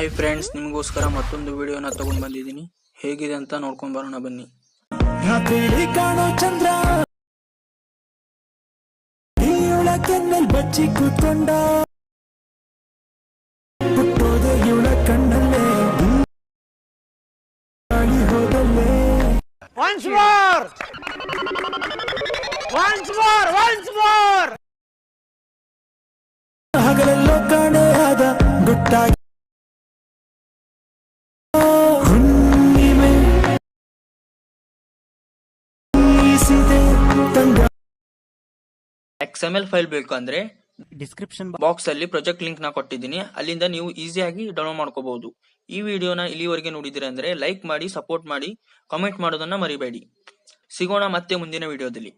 Hi friends, ನಿಮಗೋಸ್ಕರ ಮತ್ತೊಂದು ವಿಡಿಯೋನ ತಗೊಂಡ್ ಬಂದಿದ್ದೀನಿ. ಹೇಗಿದೆ ಅಂತ ನೋಡ್ಕೊಂಡ್ ಬರೋಣ ಬನ್ನಿ. ಕಾಣೋ ಚಂದ್ರ ಬಚ್ಚಿ ಕೂತ್ಕೊಂಡ ಹುಟ್ಟೋದೆ ಇವಳ ಕಣ್ಣಲ್ಲೇ ಹೋದಲ್ಲೇ. ಹಗಲೆಲ್ಲೋ ಕಾಣೆ ಆದ ಗುಟ್ಟಾಗಿ XML ಫೈಲ್ ಬೇಕು ಅಂದ್ರೆ ಡಿಸ್ಕ್ರಿಪ್ಷನ್ ಬಾಕ್ಸ್ ಅಲ್ಲಿ ಪ್ರಾಜೆಕ್ಟ್ ಲಿಂಕ್ ನ ಕೊಟ್ಟಿದ್ದೀನಿ. ಅಲ್ಲಿಂದ ನೀವು ಈಸಿಯಾಗಿ ಡೌನ್ಲೋಡ್ ಮಾಡ್ಕೋಬಹುದು. ಈ ವಿಡಿಯೋನ ಇಲ್ಲಿವರೆಗೆ ನೋಡಿದ್ರೆ ಅಂದ್ರೆ ಲೈಕ್ ಮಾಡಿ, ಸಪೋರ್ಟ್ ಮಾಡಿ, ಕಾಮೆಂಟ್ ಮಾಡೋದನ್ನ ಮರಿಬೇಡಿ. ಸಿಗೋಣ ಮತ್ತೆ ಮುಂದಿನ ವಿಡಿಯೋದಲ್ಲಿ.